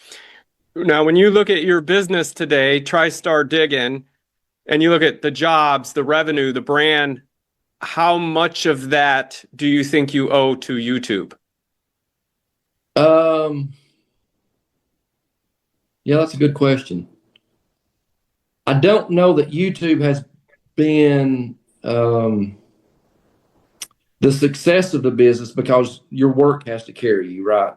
Now, when you look at your business today, TriStar Diggin, and you look at the jobs, the revenue, the brand, how much of that do you think you owe to YouTube? Yeah, that's a good question. I don't know that YouTube has been the success of the business because your work has to carry you, right?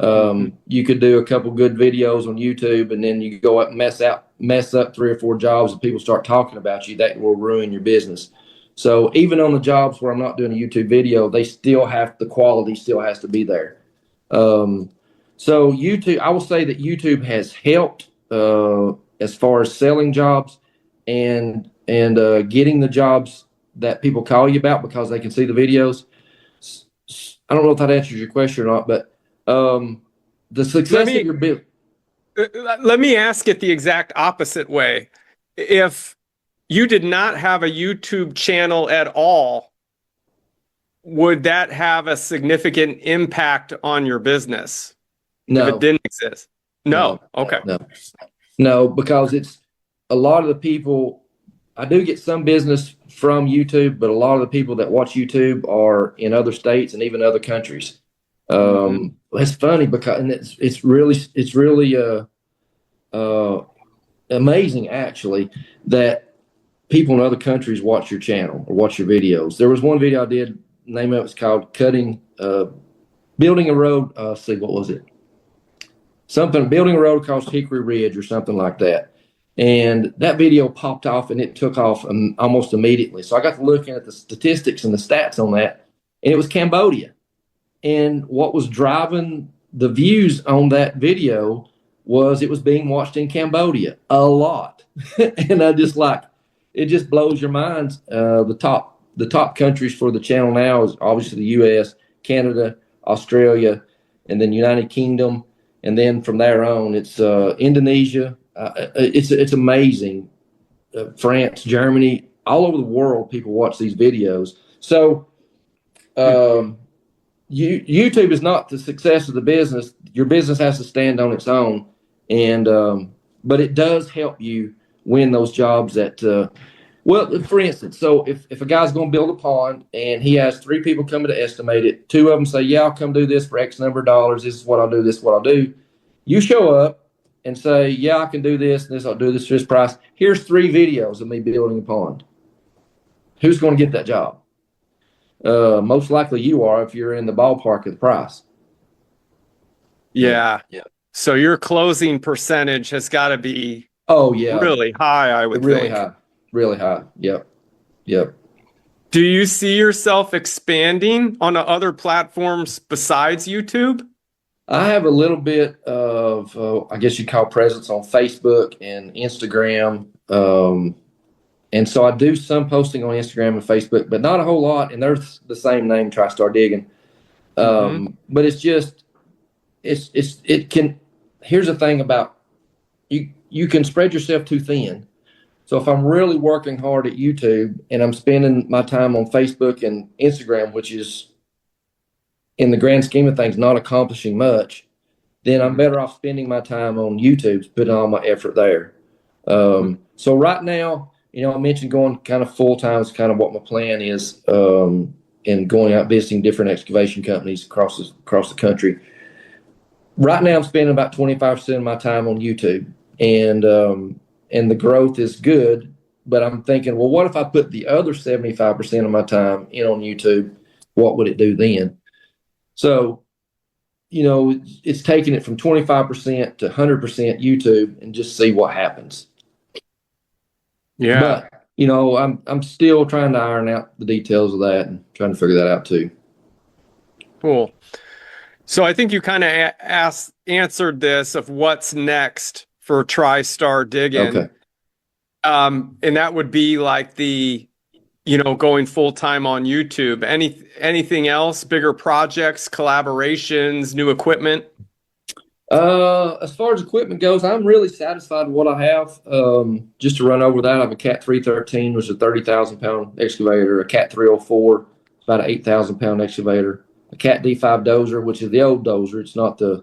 You could do a couple good videos on YouTube and then you go up and mess up 3 or 4 jobs and people start talking about you. That will ruin your business. So even on the jobs where I'm not doing a YouTube video, the quality still has to be there. So YouTube, I will say that YouTube has helped as far as selling jobs and getting the jobs that people call you about because they can see the videos. I don't know if that answers your question or not, but the success of your business. Let me ask it the exact opposite way. If you did not have a YouTube channel at all, would that have a significant impact on your business? No. If it didn't exist? No. Okay. No, because it's a lot of the people. I do get some business from YouTube, but a lot of the people that watch YouTube are in other states and even other countries. It's funny because it's really amazing actually that people in other countries watch your channel or watch your videos. There was one video I did, the name of it was called building a road. What was it? Building a road across Hickory Ridge or something like that. And that video popped off and it took off almost immediately. So I got to looking at the statistics and the stats on that, and it was Cambodia. And what was driving the views on that video it was being watched in Cambodia a lot. And I just it just blows your mind. The top countries for the channel now is obviously the US, Canada, Australia, and then United Kingdom. And then from there on, it's Indonesia. It's amazing. France, Germany, all over the world, people watch these videos. So YouTube is not the success of the business. Your business has to stand on its own. And but it does help you win those jobs that well, for instance, so if a guy's going to build a pond and he has 3 people coming to estimate it, 2 of them say, yeah, I'll come do this for X number of dollars. This is what I'll do. This is what I'll do. You show up and say, yeah, I can do this, and this, I'll do this for this price. Here's 3 videos of me building a pond. Who's going to get that job? Most likely you are if you're in the ballpark of the price. Yeah. So your closing percentage has got to be really high, I would think. Really high. Yep. Do you see yourself expanding on other platforms besides YouTube? I have a little bit of, I guess you'd call presence on Facebook and Instagram. And so I do some posting on Instagram and Facebook, but not a whole lot. And they're the same name, TriStar Diggin. But it's just, here's the thing about you can spread yourself too thin. So if I'm really working hard at YouTube and I'm spending my time on Facebook and Instagram, which is in the grand scheme of things, not accomplishing much, then I'm better off spending my time on YouTube, putting all my effort there. So right now, I mentioned going kind of full time is kind of what my plan is, and going out visiting different excavation companies across the country. Right now, I'm spending about 25% of my time on YouTube, and the growth is good. But I'm thinking, well, what if I put the other 75% of my time in on YouTube? What would it do then? So, it's taking it from 25% to 100% YouTube and just see what happens. Yeah. But, I'm still trying to iron out the details of that and trying to figure that out too. Cool. So I think you kind of answered this of what's next for TriStar Diggin. Okay. And that would be like going full time on YouTube. Anything else? Bigger projects, collaborations, new equipment? As far as equipment goes, I'm really satisfied with what I have. Just to run over that, I have a Cat 313, which is a 30,000 pound excavator, a Cat 304, about an 8,000 pound excavator, a Cat D5 dozer, which is the old dozer. It's not they're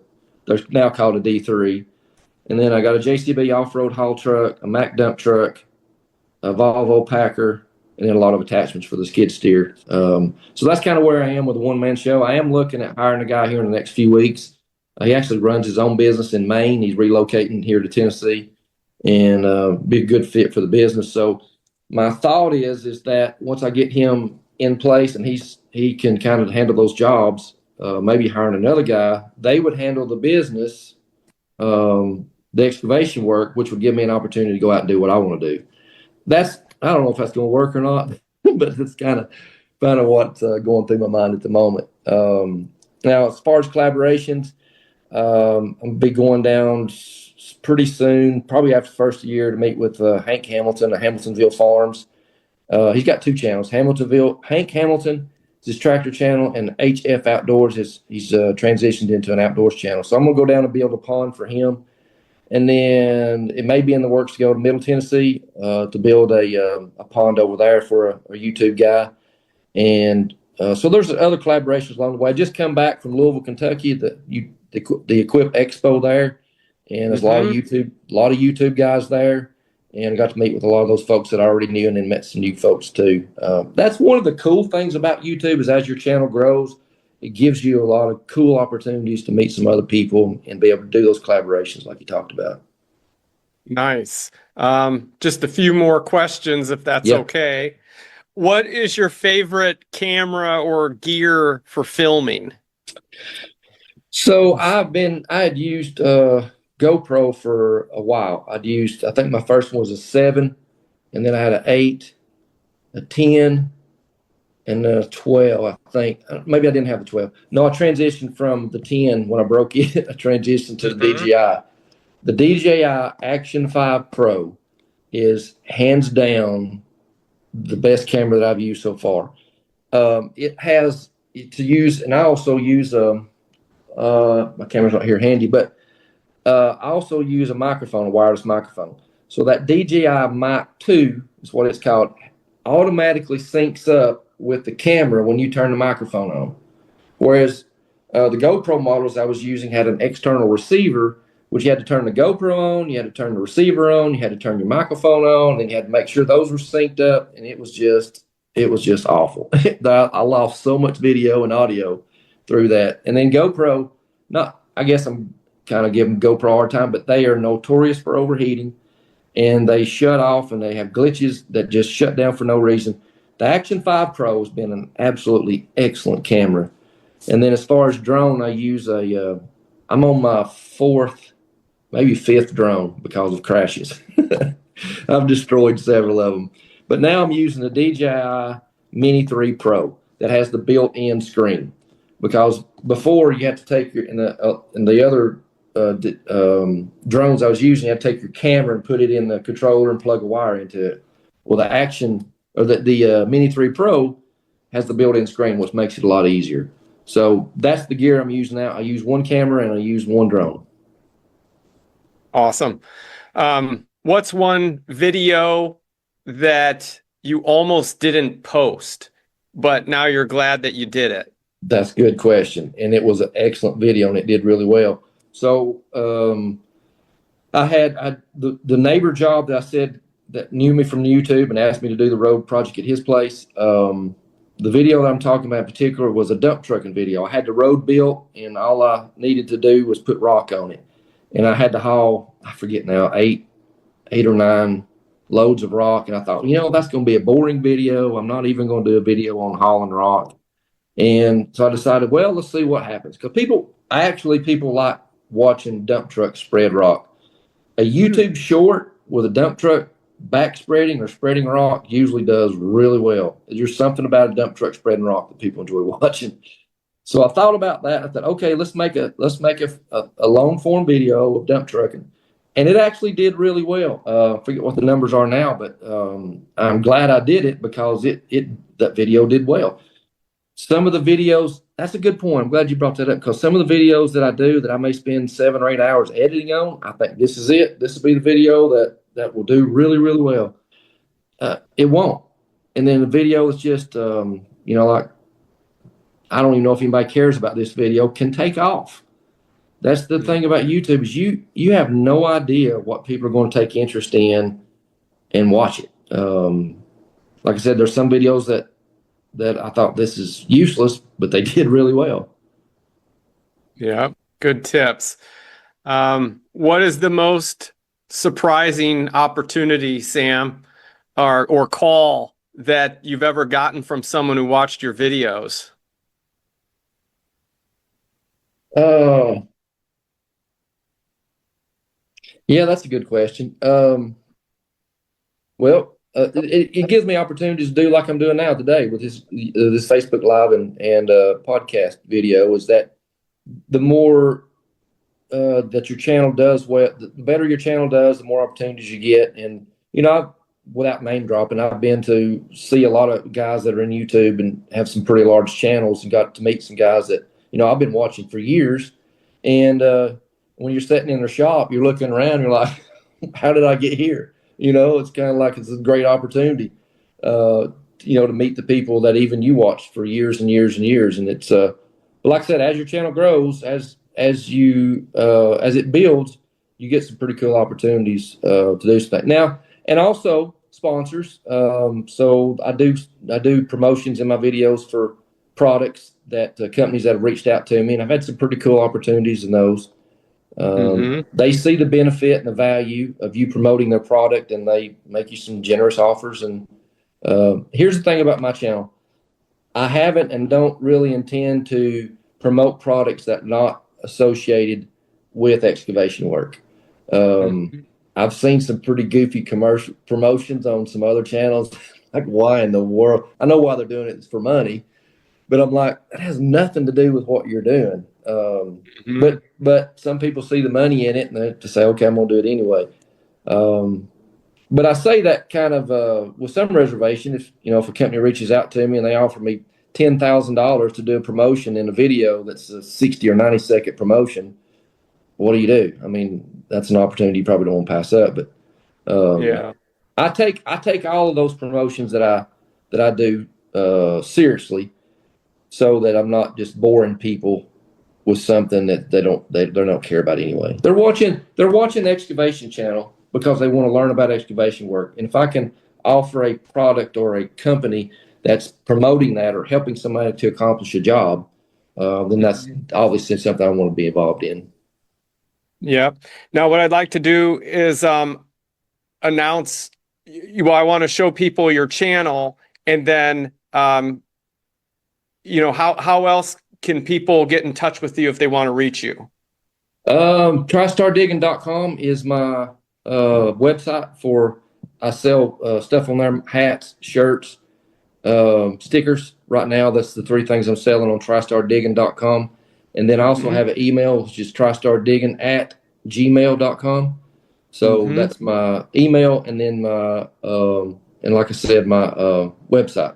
now called a D3. And then I got a JCB off-road haul truck, a Mack dump truck, a Volvo packer, and then a lot of attachments for the skid steer. So that's kind of where I am with the one-man show. I am looking at hiring a guy here in the next few weeks. He actually runs his own business in Maine. He's relocating here to Tennessee, and be a good fit for the business. So my thought is that once I get him in place and he can kind of handle those jobs, maybe hiring another guy, they would handle the business, the excavation work, which would give me an opportunity to go out and do what I want to do. I don't know if that's going to work or not, but it's kind of what's going through my mind at the moment. Now, as far as collaborations, I'm going to be going down pretty soon, probably after the first of the year, to meet with Hank Hamilton of Hamiltonville Farms. He's got 2 channels. Hank Hamilton is his tractor channel, and HF Outdoors he's transitioned into an outdoors channel. So I'm going to go down and build a pond for him. And then it may be in the works to go to Middle Tennessee to build a pond over there for a YouTube guy. And so there's other collaborations along the way. I just come back from Louisville, Kentucky, the Equip Expo there, and there's a lot of YouTube guys there. And I got to meet with a lot of those folks that I already knew, and then met some new folks too. That's one of the cool things about YouTube is as your channel grows, it gives you a lot of cool opportunities to meet some other people and be able to do those collaborations like you talked about. Nice. Just a few more questions, if that's okay. What is your favorite camera or gear for filming? So I had used GoPro for a while. I think my first one was a 7, and then I had an 8, a 10, and 12, I think. Maybe I didn't have the 12. No, I transitioned from the 10 when I broke it. I transitioned to the DJI. The DJI Action 5 Pro is hands down the best camera that I've used so far. It has to use, and I also use my camera's not here handy, but I also use a microphone, a wireless microphone. So that DJI Mic 2 is what it's called, automatically syncs up with the camera when you turn the microphone on. Whereas the GoPro models I was using had an external receiver, which you had to turn the GoPro on, you had to turn the receiver on, you had to turn your microphone on, then you had to make sure those were synced up, and it was just awful. I lost so much video and audio through that. And then GoPro, I guess I'm kind of giving GoPro a hard time, but they are notorious for overheating, and they shut off, and they have glitches that just shut down for no reason. The Action 5 Pro has been an absolutely excellent camera. And then as far as drone, I use I'm on my fourth, maybe fifth drone because of crashes. I've destroyed several of them. But now I'm using the DJI Mini 3 Pro that has the built-in screen. Because before you had to take in the other drones I was using, you had to take your camera and put it in the controller and plug a wire into it. Well, the Mini 3 Pro has the built-in screen, which makes it a lot easier. So that's the gear I'm using now. I use one camera and I use one drone. Awesome. What's one video that you almost didn't post, but now you're glad that you did it? That's a good question. And it was an excellent video and it did really well. So I had the neighbor job that I said that knew me from YouTube and asked me to do the road project at his place. The video that I'm talking about in particular was a dump trucking video. I had the road built and all I needed to do was put rock on it. And I had to haul, I forget now, eight or nine loads of rock. And I thought, that's going to be a boring video. I'm not even going to do a video on hauling rock. And so I decided, well, let's see what happens. Because people like watching dump trucks spread rock. A YouTube short with a dump truck back spreading or spreading rock usually does really well. There's something about a dump truck spreading rock that people enjoy watching. So I thought about that. I thought, okay, let's make a long form video of dump trucking, and it actually did really well. I forget what the numbers are now, but I'm glad I did it because that video did well. Some of the videos, that's a good point. I'm glad you brought that up because some of the videos that I do that I may spend 7 or 8 hours editing on, I think this is it. This will be the video that will do really, really well. It won't. And then the video is just, like, I don't even know if anybody cares about this video, can take off. That's the thing about YouTube is you have no idea what people are going to take interest in and watch it. Like I said, there's some videos that I thought this is useless, but they did really well. Yeah, good tips. What is the most surprising opportunity, Sam, or call that you've ever gotten from someone who watched your videos? Yeah, that's a good question. It gives me opportunities to do like I'm doing now today with this Facebook Live and podcast video. Is that the more that your channel does well, the better your channel does, the more opportunities you get. And without name dropping, I've been to see a lot of guys that are in YouTube and have some pretty large channels, and got to meet some guys that I've been watching for years. And when you're sitting in their shop, you're looking around, you're like, how did I get here? It's kind of like it's a great opportunity, to meet the people that even you watched for years and years and years. And it's, but like I said, as your channel grows, as it builds, you get some pretty cool opportunities to do stuff. Now, and also sponsors. So I do promotions in my videos for products that companies that have reached out to me, and I've had some pretty cool opportunities in those. They see the benefit and the value of you promoting their product, and they make you some generous offers. And here's the thing about my channel. I haven't and don't really intend to promote products that are not associated with excavation work. I've seen some pretty goofy commercial promotions on some other channels. like, why in the world? I know why they're doing it. It's for money. But I'm like, that has nothing to do with what you're doing. But some people see the money in it and they just say, okay, I'm going to do it anyway. But I say that kind of with some reservation. If a company reaches out to me and they offer me $10,000 to do a promotion in a video that's a 60 or 90 second promotion, what do you do? I mean, that's an opportunity you probably don't want to pass up. But I take all of those promotions that I do seriously, so that I'm not just boring people with something that they don't care about anyway. They're watching the Excavation channel because they want to learn about excavation work. And if I can offer a product or a company that's promoting that or helping somebody to accomplish a job, then that's obviously something I want to be involved in. Yeah. Now, what I'd like to do is announce. I want to show people your channel, and then how else can people get in touch with you if they want to reach you? TriStarDiggin.com is my website I sell stuff on there: hats, shirts, stickers. Right now, that's the three things I'm selling on TriStarDiggin.com. And then I also have an email, which is TriStarDiggin@gmail.com. So that's my email, and then my and like I said, my website.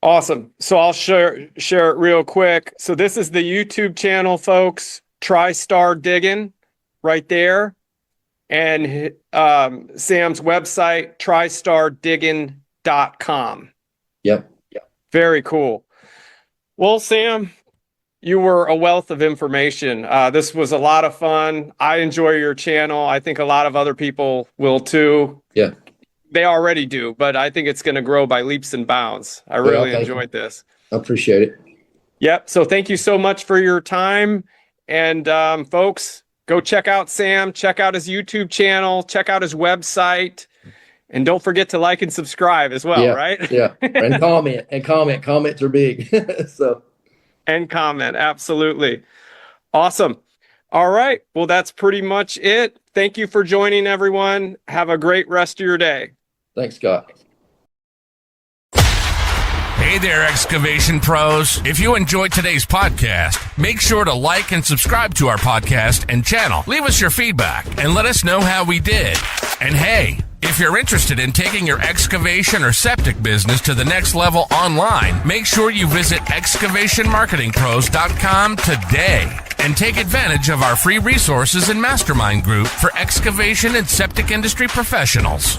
Awesome. So I'll share it real quick. So this is the YouTube channel, folks. TriStar Diggin, right there, and Sam's website, TriStarDiggin.com. Yep. Very cool. Well, Sam, you were a wealth of information. This was a lot of fun. I enjoy your channel. I think a lot of other people will too. Yeah. They already do, but I think it's going to grow by leaps and bounds. I really enjoyed this. I appreciate it. Yep. So thank you so much for your time. And folks, go check out Sam, check out his YouTube channel, check out his website, and don't forget to like and subscribe as well, right? Yeah. And comment. Comments are big. And comment. Absolutely. Awesome. All right. Well, that's pretty much it. Thank you for joining, everyone. Have a great rest of your day. Thanks, Scott. Hey there, Excavation Pros. If you enjoyed today's podcast, make sure to like and subscribe to our podcast and channel. Leave us your feedback and let us know how we did. And hey, if you're interested in taking your excavation or septic business to the next level online, make sure you visit excavationmarketingpros.com today and take advantage of our free resources and mastermind group for excavation and septic industry professionals.